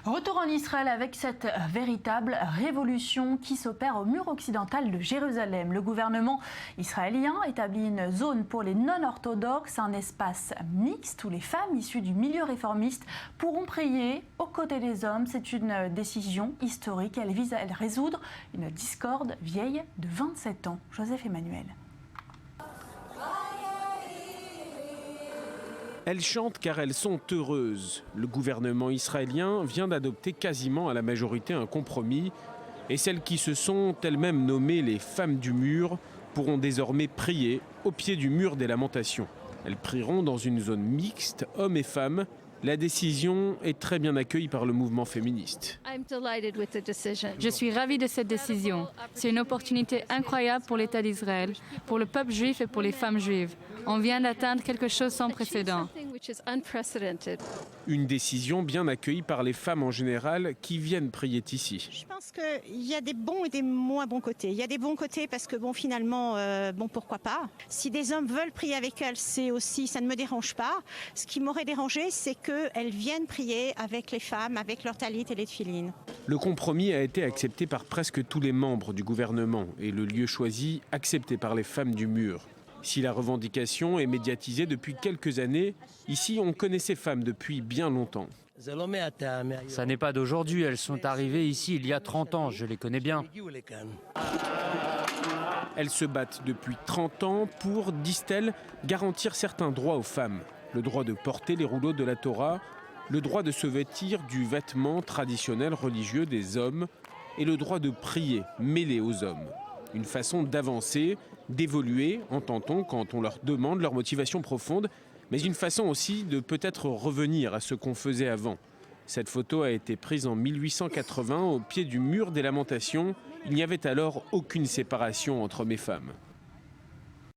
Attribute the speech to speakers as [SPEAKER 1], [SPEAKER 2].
[SPEAKER 1] Retour en Israël avec cette véritable révolution qui s'opère au mur occidental de Jérusalem. Le gouvernement israélien établit une zone pour les non-orthodoxes, un espace mixte où les femmes issues du milieu réformiste pourront prier aux côtés des hommes. C'est une décision historique. Elle vise à résoudre une discorde vieille de 27 ans. Joseph Emmanuel.
[SPEAKER 2] Elles chantent car elles sont heureuses. Le gouvernement israélien vient d'adopter quasiment à la majorité un compromis. Et celles qui se sont elles-mêmes nommées les femmes du mur pourront désormais prier au pied du mur des lamentations. Elles prieront dans une zone mixte, hommes et femmes. La décision est très bien accueillie par le mouvement féministe.
[SPEAKER 3] Je suis ravie de cette décision. C'est une opportunité incroyable pour l'État d'Israël, pour le peuple juif et pour les femmes juives. On vient d'atteindre quelque chose sans précédent.
[SPEAKER 2] Une décision bien accueillie par les femmes en général qui viennent prier ici.
[SPEAKER 4] Je pense qu'il y a des bons et des moins bons côtés. Il y a des bons côtés parce que finalement, pourquoi pas. Si des hommes veulent prier avec elles, ça ne me dérange pas. Ce qui m'aurait dérangé, c'est qu'elles viennent prier avec les femmes, avec leur talit et les tefilines.
[SPEAKER 2] Le compromis a été accepté par presque tous les membres du gouvernement et le lieu choisi accepté par les femmes du mur. Si la revendication est médiatisée depuis quelques années, ici on connaît ces femmes depuis bien longtemps.
[SPEAKER 5] Ça n'est pas d'aujourd'hui, elles sont arrivées ici il y a 30 ans, je les connais bien.
[SPEAKER 2] Elles se battent depuis 30 ans pour, disent-elles, garantir certains droits aux femmes. Le droit de porter les rouleaux de la Torah, le droit de se vêtir du vêtement traditionnel religieux des hommes et le droit de prier mêlé aux hommes. Une façon d'avancer, d'évoluer, entend-on quand on leur demande leur motivation profonde, mais une façon aussi de peut-être revenir à ce qu'on faisait avant. Cette photo a été prise en 1880 au pied du mur des Lamentations. Il n'y avait alors aucune séparation entre hommes et femmes.